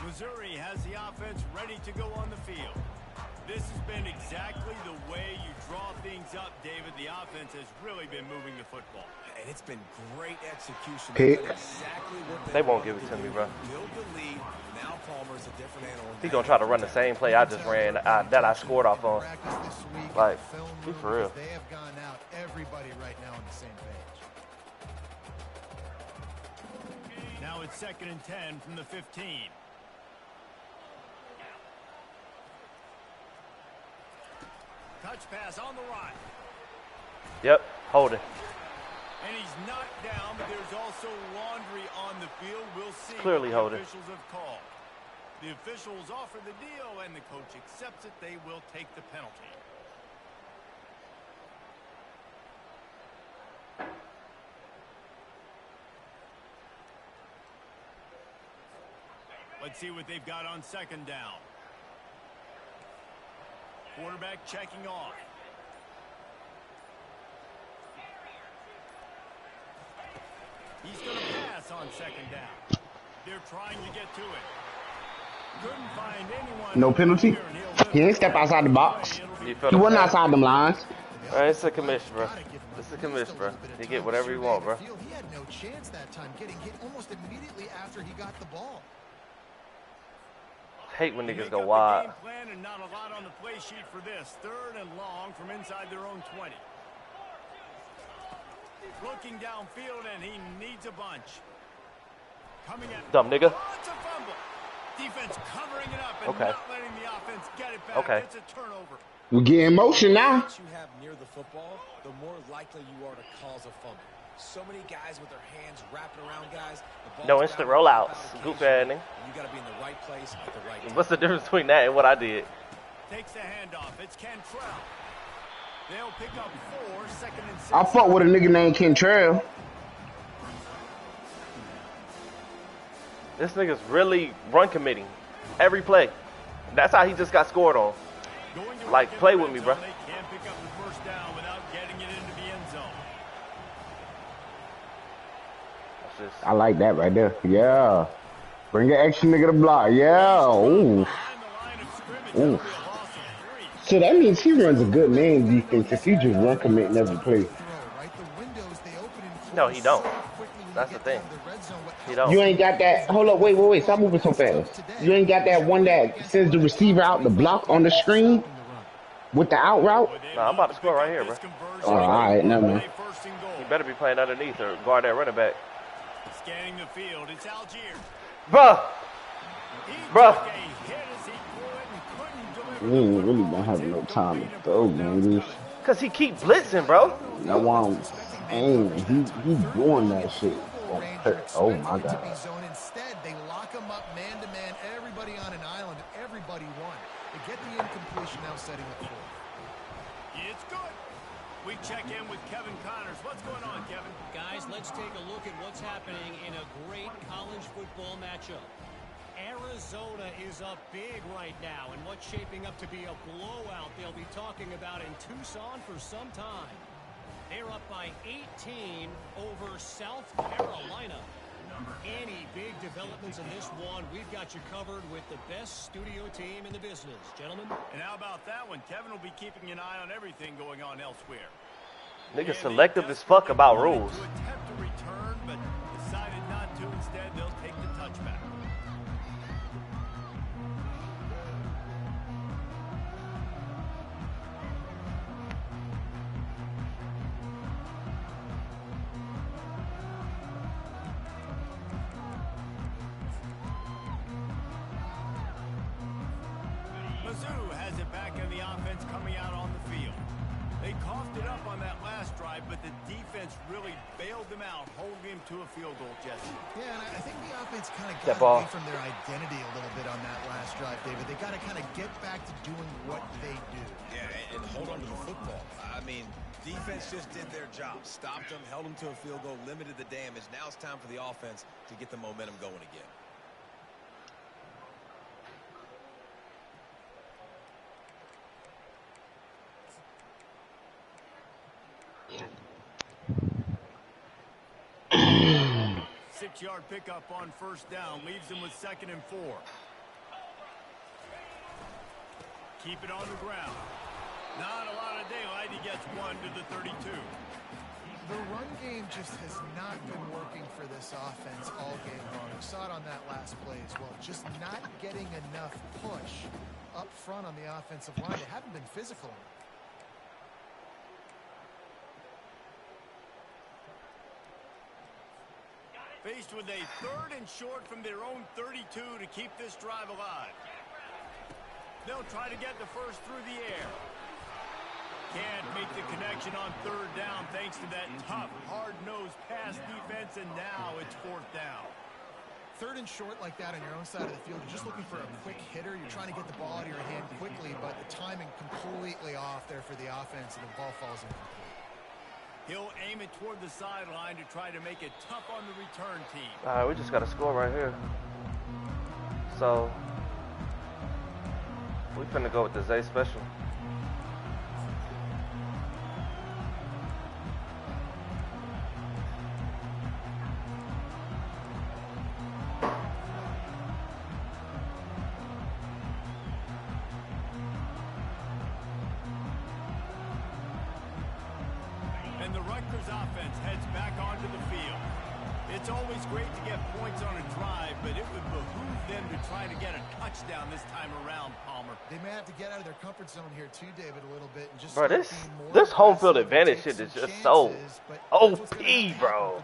A: Missouri has the offense ready to go on the field. This has been exactly the way you draw things up, David. The offense has really been moving the football.
D: And it's been great execution.
B: Pick.
D: Exactly what
C: They won't give it to me, bro.
D: Build the lead. Now Palmer's a different animal.
C: He gonna try to run the same play I just ran that I scored off on. Like, be for real.
E: They have gone out. Everybody right now on the same page.
A: Now it's 2nd and 10 from the 15. Touch pass on the right.
C: Yep, hold it.
A: And he's knocked down, but there's also laundry on the field. We'll see
C: Clearly
A: what
C: hold
A: the
C: it.
A: officials have called. The officials offer the deal, and the coach accepts it. They will take the penalty. Let's see what they've got on 2nd down. Quarterback checking off. He's going to pass on 2nd down. They're trying to get to it. Couldn't find anyone.
B: No penalty. He ain't step outside the box. He wasn't outside them lines.
C: It's a commission, bro. It's a commission, bro. You get whatever you want, bro.
E: He had no chance that time, getting hit almost immediately after he got the ball.
C: Hate when niggas go
A: Make up the
C: wide.
A: game plan and not a lot on the play sheet for this. 3rd and long from inside their own 20. Looking downfield, and he needs a bunch. Coming at
C: Dumb nigga.
A: Oh, it's a fumble. Defense covering it up and
C: Okay.
A: not letting the offense get it back.
C: Okay.
A: It's a turnover.
B: We get in motion now.
D: The you have near the football, the more likely you are to cause a fumble. So many guys with their hands wrapping around guys. The
C: No
D: ball's
C: instant
D: bouncing
C: rollouts.
D: out of
C: Goof
D: occasion,
C: ass nigga.
D: You got to be in the right place at the right time.
C: What's the difference between that and what I did?
A: Takes the handoff. It's Cantrell. They'll pick up 4, 2nd and 6.
B: I fought with a nigga named Kentrell.
C: This nigga's really run committing every play. That's how he just got scored on.
A: Going to
C: Like,
A: work in
C: play
A: the
C: with
A: red
C: me,
A: zone.
C: bro.
A: They can't pick up the 1st down without getting it into the end zone.
C: That's just,
B: I like that right there. Yeah. Bring an extra nigga to block. Yeah. Ooh.
A: Behind the line of scrimmage,
B: Ooh.
A: that'll be a loss of 3.
B: So that means he runs a good man defense if he just run committing every play.
C: No, he don't. That's the thing. He don't.
B: You ain't got that. Hold up, wait. Stop moving so fast. You ain't got that one that sends the receiver out the block on the screen with the out route.
C: Nah, I'm about to score right here, bro.
B: Oh, all right, never mind.
C: You better be playing underneath or guard that running back.
A: Scanning the field, it's Algier.
C: Bruh. Bruh.
B: We ain't really been having no time to throw, man.
C: Because he keep blitzing, bro.
B: That one, and he doing that shit. Oh my God.
E: Instead, they lock him up man to man, everybody on an island, everybody won. They get the incompletion now, setting up for it.
A: It's good. We check in with Kevin Connors. What's going on, Kevin?
F: Guys, let's take a look at what's happening in a great college football matchup. Arizona is up big right now, and what's shaping up to be a blowout they'll be talking about in Tucson for some time. They're up by 18 over South Carolina. Any big developments in this one, we've got you covered with the best studio team in the business. Gentlemen.
A: And how about that one? Kevin will be keeping an eye on everything going on elsewhere.
C: Nigga selective as fuck about rules.
A: To attempt to return, but decided not to. Instead, they'll take the touchback. Mizzou has it back in the offense coming out on the field. They coughed it up on that last drive, but the defense really bailed them out, holding him to a field goal, Jesse.
E: Yeah, and I think the offense kind of got away from their identity a little bit on that last drive, David. They got to kind of get back to doing what they do.
D: Yeah, and hold on to the football. I mean, defense just did their job. Stopped them, held them to a field goal, limited the damage. Now it's time for the offense to get the momentum going again.
A: Six-yard pickup on first down leaves them with 2nd and 4. Keep it on the ground. Not a lot of daylight. He gets 1 to the 32.
E: The run game just has not been working for this offense all game long. We saw it on that last play as well. Just not getting enough push up front on the offensive line. They haven't been physical.
A: Faced with a 3rd and short from their own 32 to keep this drive alive. They'll try to get the first through the air. Can't make the connection on 3rd down thanks to that tough, hard-nosed pass defense, and now it's 4th down.
E: 3rd and short like that on your own side of the field, you're just looking for a quick hitter. You're trying to get the ball out of your hand quickly, but the timing completely off there for the offense, and the ball falls incomplete.
A: He'll aim it toward the sideline to try to make it tough on the return team.
C: All right, we just got to score right here. So, we finna go with the Zay special.
A: And the Rutgers offense heads back onto the field. It's always great to get points on a drive, but it would behoove them to try to get a touchdown this time around, Palmer.
E: They may have to get out of their comfort zone here too, David, a little bit. And just
C: bro, this home field advantage shit is just so OP, bro.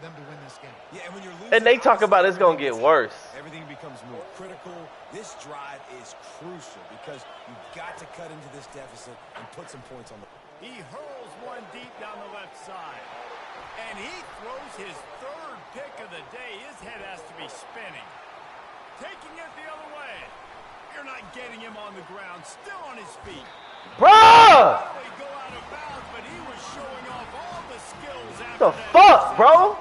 D: Yeah, when you're losing,
C: And they talk about it's gonna get worse.
D: everything becomes more critical. This drive is crucial because you've got to cut into this deficit and put some points on the.
A: He hurls one deep down the left side. And he throws his 3rd pick of the day. His head has to be spinning. Taking it the other way. You're not getting him on the ground. Still on his feet.
C: Bruh!
A: Probably go out of bounds, but he was showing off all the skills after
C: The
A: that
C: fuck, bro?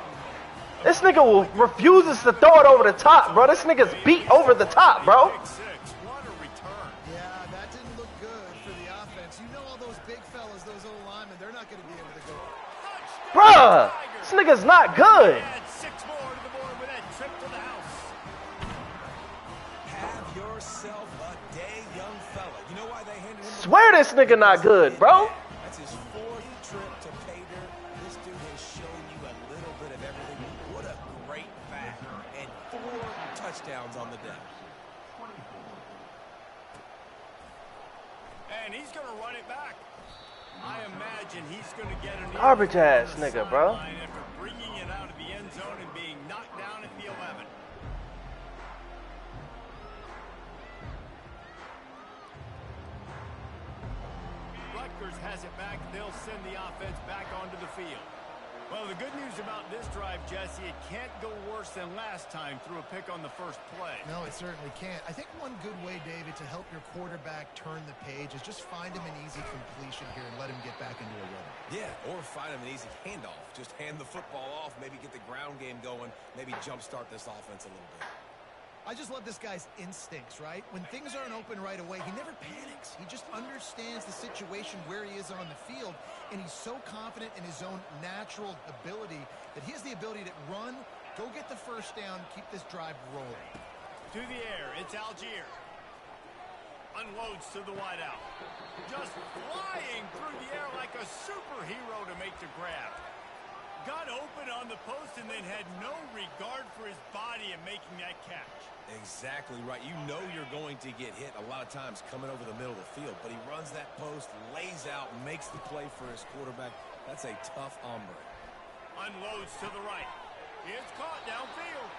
C: This nigga refuses to throw it over the top, bro. This nigga's beat over the top, bro.
A: Pick 6. What a return.
E: Yeah, that didn't look good for the offense. You know all those big fellas, those old linemen, they're not going to be able to go.
C: Bruh! This nigga's not good.
A: Add 6 more to the board with that trip to the house.
D: Have yourself a day, young fella. You know why they handed him?
C: Swear this nigga not good, bro.
D: That's his 4th trip to pay dirt. This dude has shown you a little bit of everything. What a great back. And 4 touchdowns on the day.
A: And he's going to run it back. I imagine he's going to get an
C: Garbage ass nigga, bro.
A: after bringing it out of the end zone and being knocked down at the 11. Rutgers has it back. They'll send the offense back onto the field. Well, the good news about this drive, Jesse, it can't go worse than last time through a pick on the first play.
E: No, it certainly can't. I think one good way, David, to help your quarterback turn the page is just find him an easy completion here and let him get back into a rhythm.
D: Yeah, or find him an easy handoff. Just hand the football off, maybe get the ground game going, maybe jumpstart this offense a little bit.
E: I just love this guy's instincts, right? When things aren't open right away, he never panics. He just understands the situation where he is on the field, and he's so confident in his own natural ability that he has the ability to run, go get the first down, keep this drive rolling.
A: To the air, it's Algier. Unloads to the wideout. Just flying through the air like a superhero to make the grab. Got open on the post and then had no regard for his body in making that catch.
D: Exactly right. You know you're going to get hit a lot of times coming over the middle of the field, but he runs that post, lays out, makes the play for his quarterback. That's a tough hombre.
A: Unloads to the right. It's caught downfield.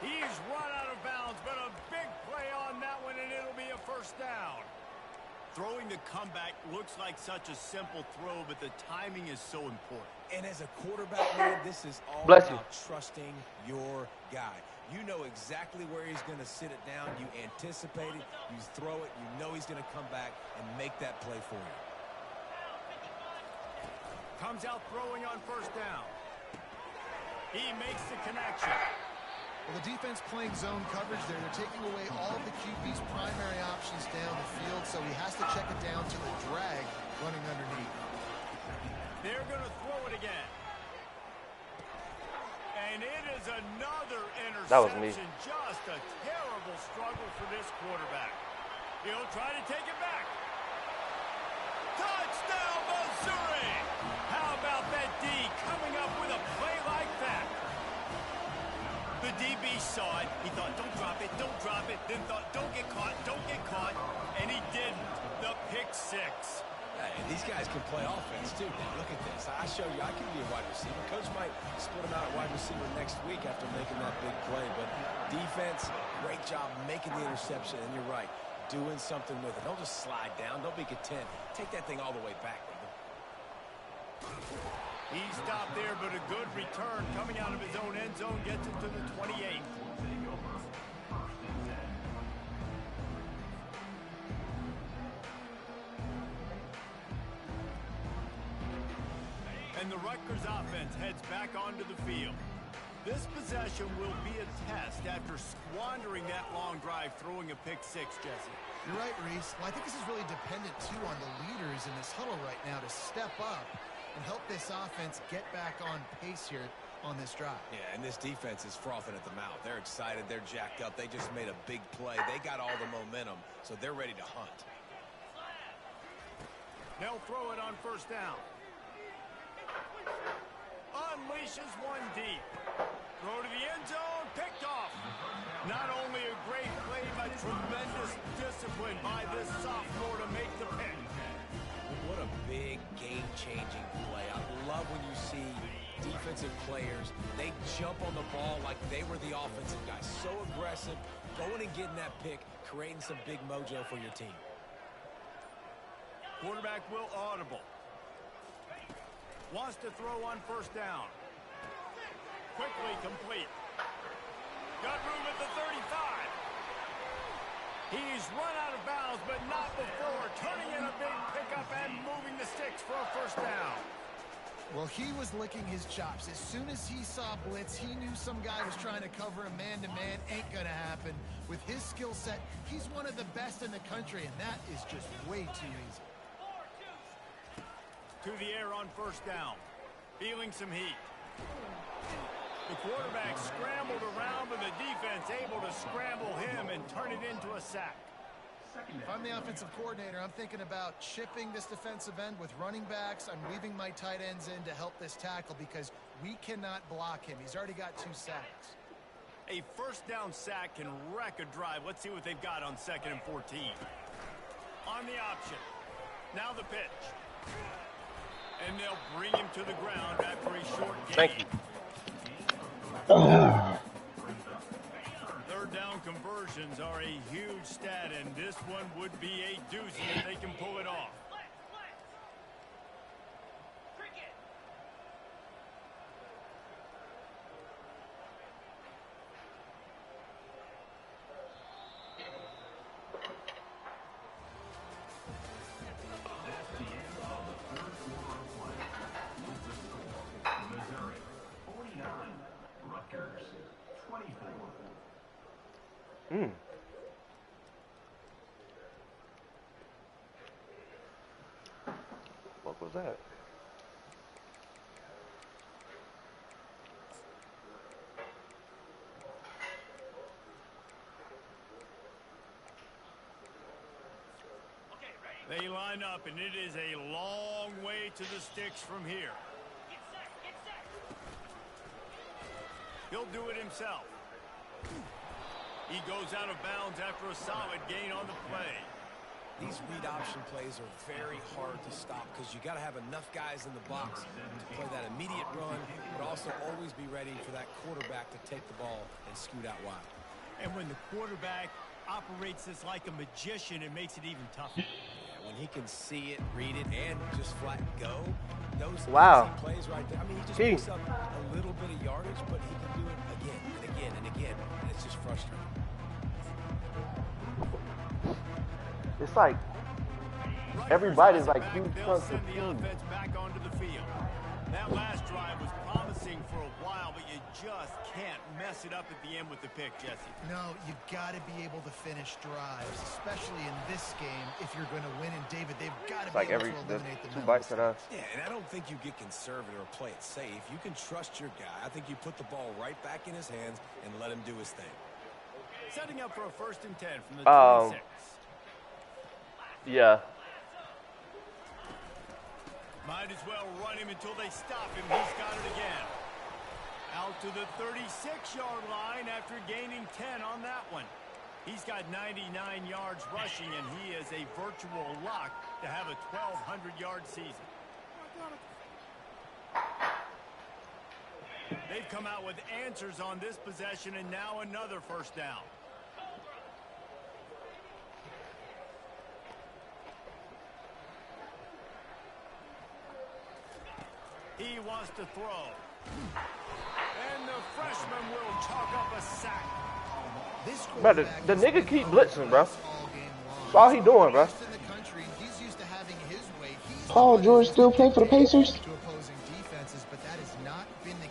A: He's run out of bounds, but a big play on that one, and it'll be a first down. Throwing the comeback looks like such a simple throw, but the timing is so important.
D: And as a quarterback, man, this is all
C: Bless you.
D: about trusting your guy. You know exactly where he's going to sit it down. You anticipate it. You throw it. You know he's going to come back and make that play for you.
A: Comes out throwing on first down. He makes the connection.
E: Well, the defense playing zone coverage there. They're taking away all of the QB's primary options down the field, so he has to check it down to the drag running underneath.
A: They're going to throw it again. And it is another interception.
C: That was me.
A: Just a terrible struggle for this quarterback. He'll try to take it back. Touchdown, Missouri! How about that D coming up with a play like that? The DB saw it. He thought, don't drop it, don't drop it. Then thought, don't get caught, don't get caught. And he didn't. The pick six.
D: Hey, these guys can play offense, too. Look at this. I show you I can be a wide receiver. Coach might split him out at wide receiver next week after making that big play. But defense, great job making the interception. And you're right, doing something with it. Don't just slide down. Don't be content. Take that thing all the way back.
A: He stopped there, but a good return coming out of his own end zone gets it to the 28. And the Rutgers offense heads back onto the field. This possession will be a test after squandering that long drive throwing a pick six, Jesse.
E: You're right, Reese. Well, I think this is really dependent, too, on the leaders in this huddle right now to step up and help this offense get back on pace here on this drive.
D: Yeah, and this defense is frothing at the mouth. They're excited. They're jacked up. They just made a big play. They got all the momentum, so they're ready to hunt.
A: They'll throw it on first down. Unleashes one deep. Throw to the end zone. Picked off. Not only a great play, but tremendous discipline by this sophomore to make the pick.
D: What a big game-changing play. I love when you see defensive players, they jump on the ball like they were the offensive guys. So aggressive, going and getting that pick, creating some big mojo for your team.
A: Quarterback will audible. Wants to throw on first down. Quickly complete. Got room at the 35. He's run out of bounds, but not before. Turning in a big pickup and moving the sticks for a first down.
E: Well, he was licking his chops. As soon as he saw blitz, he knew some guy was trying to cover him man-to-man. Ain't going to happen. With his skill set, he's one of the best in the country, and that is just way too easy.
A: To the air on first down. Feeling some heat. The quarterback scrambled around, but the defense able to scramble him and turn it into a sack.
E: If I'm the offensive coordinator, I'm thinking about chipping this defensive end with running backs. I'm leaving my tight ends in to help this tackle because we cannot block him. He's already got 2 sacks.
A: A first down sack can wreck a drive. Let's see what they've got on 2nd and 14. On the option. Now the pitch. And they'll bring him to the ground after a short gain.
C: Thank you.
A: Third down conversions are a huge stat, and this one would be a doozy if they can pull it off.
C: What was that?
A: They line up, and it is a long way to the sticks from here. He'll do it himself. He goes out of bounds after a solid gain on the play.
D: These read option plays are very hard to stop because you got to have enough guys in the box to play that immediate run, but also always be ready for that quarterback to take the ball and scoot out wide.
A: And when the quarterback operates this like a magician, it makes it even tougher.
D: When he can see it, read it, and just flat go, those
C: Wow.
D: easy plays right there. I mean, he just picks up a little bit of yardage, but he can do it again and again and again, and it's just frustrating.
C: It's like everybody's like huge
A: They'll
C: chunks of
A: send the offense back onto the field. That last drive was promising for a while, but you just can't mess it up at the end with the pick, Jesse.
E: No, you've got to be able to finish drives, especially in this game if you're going to win. And David, they've got to
C: It's like
E: be able
C: every
E: to eliminate the
C: two
E: mental
C: bites at us.
D: Yeah, and I don't think you get conservative or play it safe. You can trust your guy. I think you put the ball right back in his hands and let him do his thing.
A: Setting up for a 1st and 10 from the 26.
C: Yeah.
A: Might as well run him until they stop him. He's got it again. Out to the 36-yard line after gaining 10 on that one. He's got 99 yards rushing, and he is a virtual lock to have a 1,200-yard season. They've come out with answers on this possession, and now another 1st down. He wants to throw. And the freshman will chalk up a sack.
C: Bro, the nigga keep blitzing, bro. That's all he doing, bro.
B: Paul George still play for the Pacers?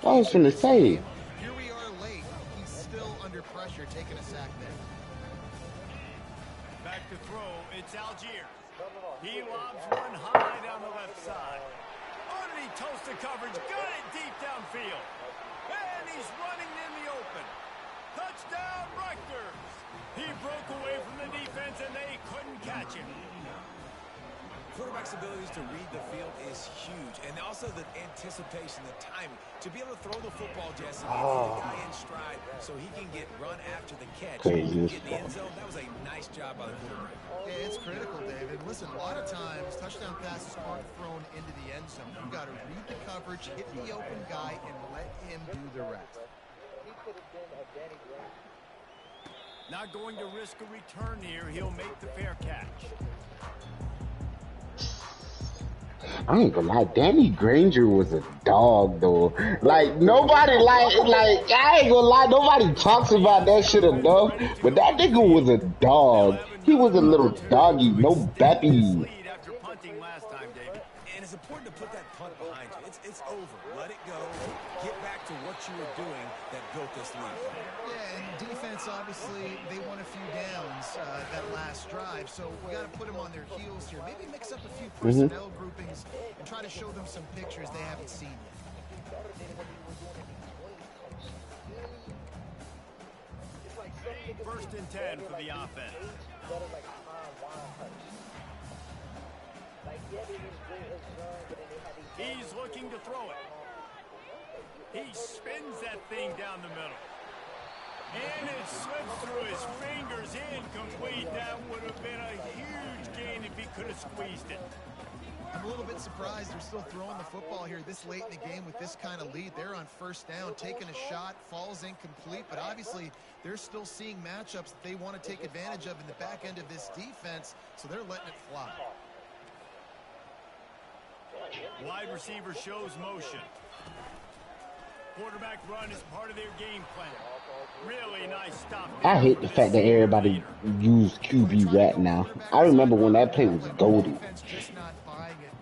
B: I was finna say.
E: Here we are late. He's still under pressure, taking a sack there.
A: Back to throw. It's Algier. He lobs one high down the left side. Underneath toasted coverage. Got it deep downfield. And he's running in the open. Touchdown, Rutgers. He broke away from the defense, and they couldn't catch him.
D: Quarterback's abilities to read the field is huge, and also the anticipation, the timing. To be able to throw the football, Jesse, and get the guy in stride so he can get run after the catch.
B: Crazy.
D: Get in the end zone. That was a nice job by the quarterback.
E: Yeah, it's critical, David. Listen, a lot of times, touchdown passes aren't thrown into the end zone. You've got to read the coverage, hit the open guy, and let him do the rest.
A: Not going to risk a return here. He'll make the fair catch.
B: I ain't gonna lie, Danny Granger was a dog though. Like nobody like I ain't gonna lie, nobody talks about that shit enough. But that nigga was a dog. He was a little doggy, no bappy.
A: After punting last time, David.
D: And it's important to put that punt behind you. It's over. Let it go. Get back to what you were doing that built this lead.
E: Yeah, and defense, obviously, they won a few downs that last drive, so we got to put them on their heels here. Maybe mix up a few personnel groupings and try to show them some pictures they haven't seen yet.
A: 1st and 10 for the offense. He's looking to throw it. He spins that thing down the middle. And it slips through his fingers, incomplete. That would have been a huge gain if he could have squeezed it.
E: I'm a little bit surprised they're still throwing the football here this late in the game with this kind of lead. They're on 1st down, taking a shot, falls incomplete, but obviously they're still seeing matchups that they want to take advantage of in the back end of this defense, so they're letting it fly.
A: Wide receiver shows motion. Quarterback run is part of their game plan. Really nice stop.
B: I hate the fact that everybody use QB rat now. I remember when that play was goated.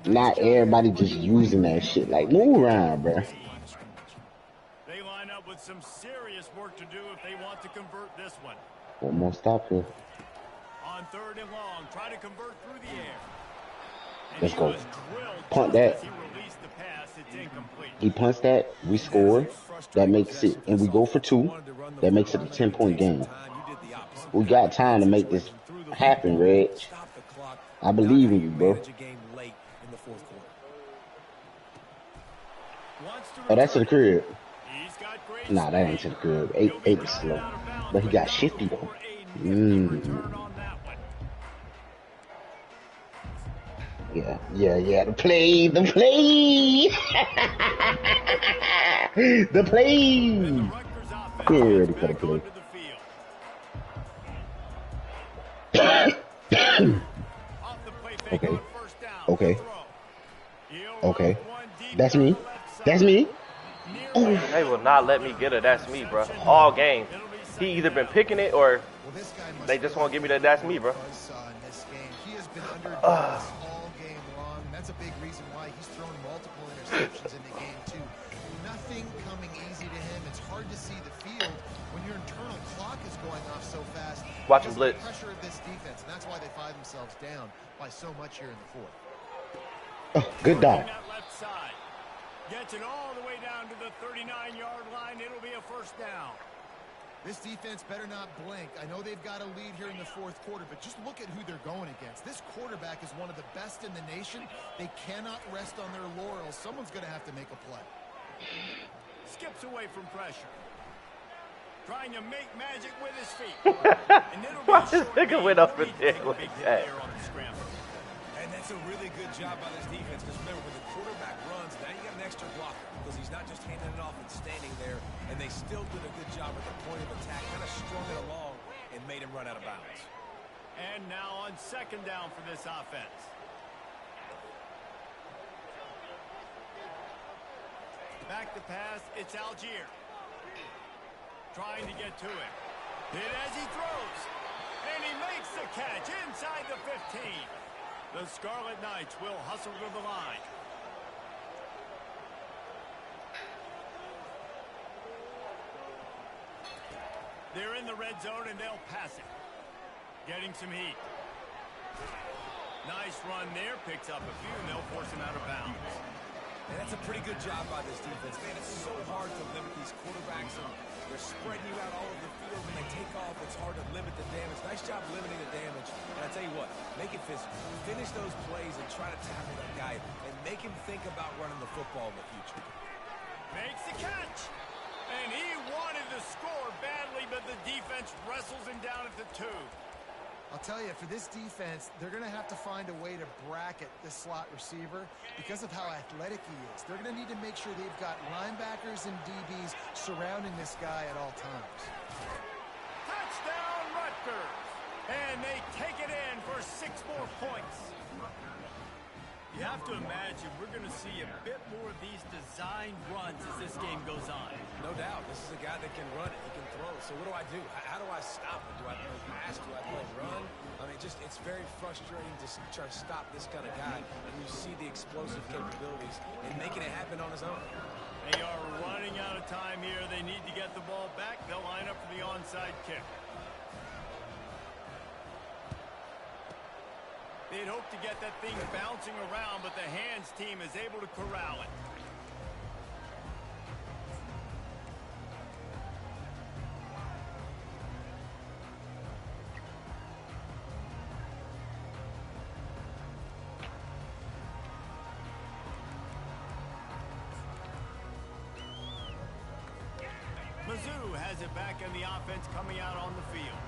B: Not everybody just using that shit. Like, move around, bro.
A: They line up with some serious work to do if they want to convert this one.
B: One more stop here.
A: On 3rd and long, try to convert through the air. And
B: Let's
A: he
B: go.
A: was drilled
B: Punt
A: just
B: that.
A: as he released the pass. It's incomplete.
B: He punts that. We score. That makes it, and we go for 2. That makes it a 10-point game. We got time to make this happen, Reg. I believe in you, bro. Oh, that's to the crib. Nah, that ain't to the crib. 8 is slow. But he got shifty, though. Yeah. The play. The play. He ain't ready for the play. Okay. That's me. Oh.
C: They will not let me get a that's me, bro. All game. He either been picking it or they just won't give me that that's me, bro.
E: He has been under all game long. That's a big reason why he's thrown multiple interceptions in the game, too. Nothing coming easy to him. It's hard to see the field when your internal clock is going off so fast.
C: Watch him blitz.
E: The pressure of this defense, and that's why they find themselves down by so much here in the 4th.
B: Oh, good dog.
A: Gets it all the way down to the 39-yard line. It'll be a 1st down.
E: This defense better not blink. I know they've got a lead here in the 4th quarter, but just look at who they're going against. This quarterback is one of the best in the nation. They cannot rest on their laurels. Someone's going to have to make a play.
A: Skips away from pressure. Trying to make magic with his feet.
C: Why this nigga went up in there like that?
D: And that's a really good job by this defense, because remember, when the quarterback runs, now you got an extra blocker, because he's not just handing it off and standing there, and they still did a good job at the point of attack, kind of strung it along and made him run out of bounds.
A: And now on 2nd down for this offense. Back to pass, it's Algier. Trying to get to it. Hit as he throws. And he makes the catch inside the 15. The Scarlet Knights will hustle to the line. They're in the red zone, and they'll pass it. Getting some heat. Nice run there. Picks up a few, and they'll force him out of bounds.
D: And that's a pretty good job by this defense. Man, it's so hard to limit these quarterbacks, and they're spreading you out all over the field. When they take off, it's hard to limit the damage. Nice job limiting the damage. And I tell you what, make it physical. Finish those plays and try to tackle that guy and make him think about running the football in the future.
A: Makes the catch. And he wanted to score badly, but the defense wrestles him down at the 2.
E: I'll tell you, for this defense, they're going to have to find a way to bracket this slot receiver because of how athletic he is. They're going to need to make sure they've got linebackers and DBs surrounding this guy at all times.
A: Touchdown, Rutgers! And they take it in for 6 more points. You have to imagine we're going to see a bit more of these designed runs as this game goes on.
D: No doubt. This is a guy that can run it. He can throw it. So what do? How do I stop it? Do I play pass? Do I play run? I mean, it's very frustrating to try to stop this kind of guy when you see the explosive capabilities and making it happen on his own.
A: They are running out of time here. They need to get the ball back. They'll line up for the onside kick. They'd hope to get that thing bouncing around, but the hands team is able to corral it. Mizzou has it back in the offense coming out on the field.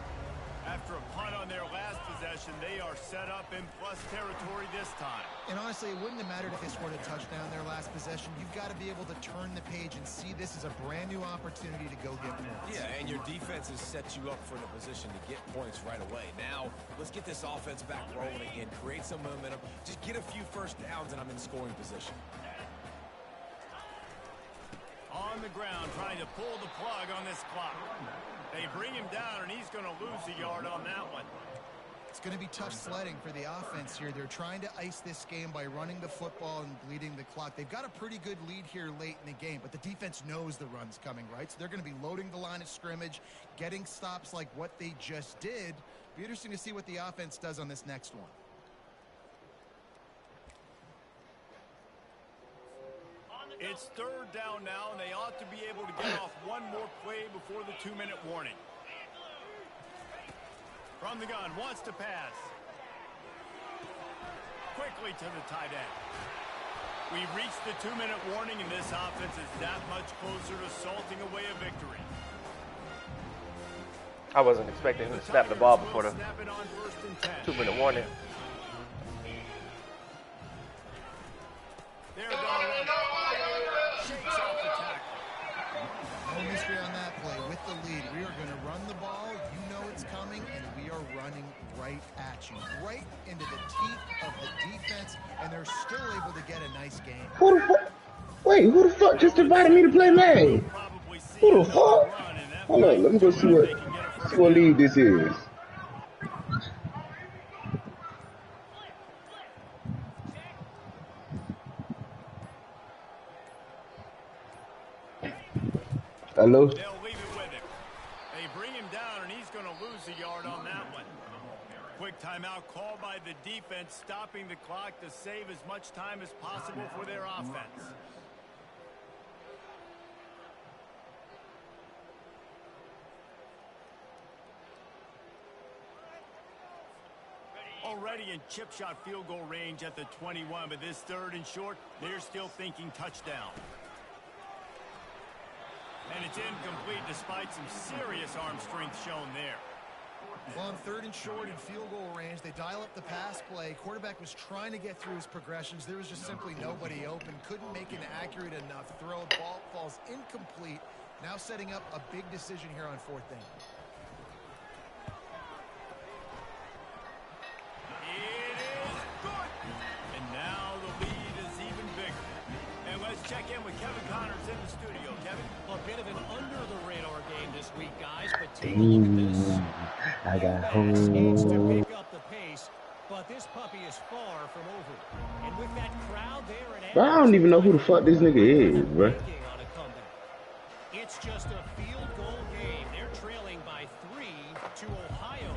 A: After a punt on their last possession, they are set up in plus territory this time.
E: And honestly, it wouldn't have mattered if they scored a touchdown their last possession. You've got to be able to turn the page and see this as a brand new opportunity to go get points.
D: Yeah, and your defense has set you up for the position to get points right away. Now, let's get this offense back rolling again, create some momentum, just get a few first downs, and I'm in scoring position.
A: On the ground, trying to pull the plug on this clock. They bring him down, and he's going to lose a yard on that one.
E: It's going to be tough sledding for the offense here. They're trying to ice this game by running the football and bleeding the clock. They've got a pretty good lead here late in the game, but the defense knows the run's coming, right? So they're going to be loading the line of scrimmage, getting stops like what they just did. Be interesting to see what the offense does on this next one.
A: It's third down now, and they ought to be able to get off one more play before the 2-minute warning. From the gun, wants to pass. Quickly to the tight end. We've reached the 2-minute warning, and this offense is that much closer to salting away a victory.
C: I wasn't expecting him to snap the ball before the 2-minute warning.
A: They're going to shakes off the tackle.
E: No mystery on that play. With the lead, we are going to run the ball. You know it's coming, and we are running right at you, right into the teeth of the defense, and they're still able to get a nice game.
B: Who the fuck? Wait, who the fuck just invited me to play Madden? Who the fuck? Hold on, let me go see what league this is. Hello?
A: They'll leave it with him. They bring him down, and he's going to lose a yard on that one. Quick timeout called by the defense, stopping the clock to save as much time as possible for their offense. Already in chip shot field goal range at the 21, but this third and short, they're still thinking touchdown. And it's incomplete despite some serious arm strength shown there.
E: Well, on third and short and field goal range, they dial up the pass play. Quarterback was trying to get through his progressions. There was just simply nobody open. Couldn't make an accurate enough throw. Ball falls incomplete. Now setting up a big decision here on fourth down.
A: It is good. And now the lead is even bigger. And let's check in with Kevin Connors in the studio. Kevin?
F: A bit of an under-the-radar game this week, guys, but take a look at this.
B: I got
F: Needs to
B: home.
F: pick up the pace, but this puppy is far from over. And with that crowd there at
B: Bro, I don't even know who the fuck this nigga is, bro.
F: on a comeback. It's just a field goal game. They're trailing by 3 to Ohio.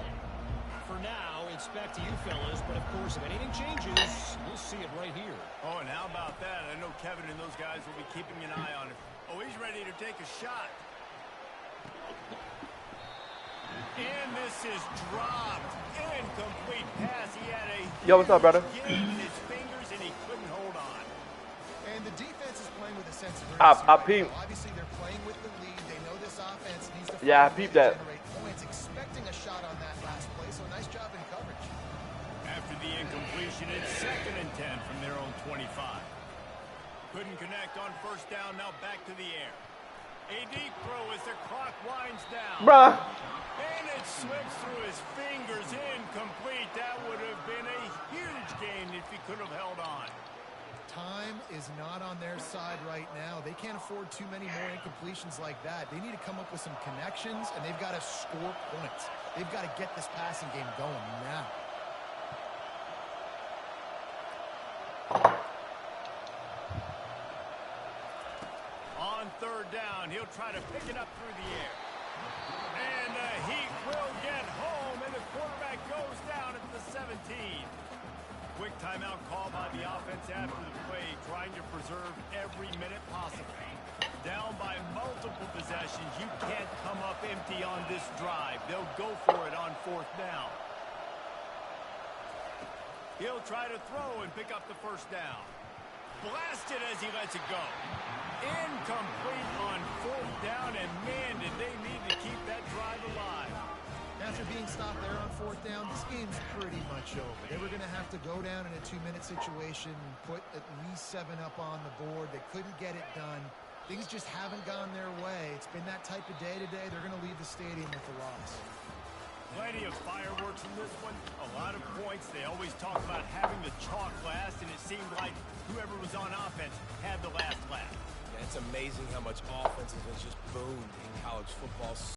F: For now, it's back to you fellas, but of course, if anything changes, we'll see it right here.
A: Oh, and how about that? I know Kevin and those guys will be keeping an eye on it. Oh, he's ready to take a shot. And this is dropped. Incomplete pass. He had a
C: Yo, what's up, brother?
A: gain in his fingers, and he couldn't hold on.
E: And the defense is playing with a sense of
C: I
E: urgency.
C: peeped.
E: Obviously, they're playing with the lead. They know this offense needs to
C: Yeah, I
E: find a way
C: peeped
E: to
C: that.
E: generate points, expecting a shot on that last play. So nice job in coverage.
A: After the incompletion, it's 2nd and 10 from their own 25. Couldn't connect on first down. Now back to the air. A deep throw as the clock winds down.
C: Bruh.
A: And it slips through his fingers. Incomplete. That would have been a huge gain if he could have held on.
E: Time is not on their side right now. They can't afford too many more incompletions like that. They need to come up with some connections, and they've got to score points. They've got to get this passing game going now.
A: On third down, he'll try to pick it up through the air. And the Heat will get home, and the quarterback goes down at the 17. Quick timeout call by the offense after the play, trying to preserve every minute possible. Down by multiple possessions, you can't come up empty on this drive. They'll go for it on fourth down. He'll try to throw and pick up the first down. Blasted as he lets it go. Incomplete on fourth down, and man, did they need to keep that drive alive.
E: After being stopped there on fourth down, this game's pretty much over. They were going to have to go down in a 2-minute situation, put at least 7 up on the board. They couldn't get it done. Things just haven't gone their way. It's been that type of day today. They're going to leave the stadium with a loss.
A: Plenty of fireworks in this one. A lot of points. They always talk about having the chalk last, and it seemed like whoever was on offense had the last laugh.
D: Yeah, it's amazing how much offense has just boomed in college football.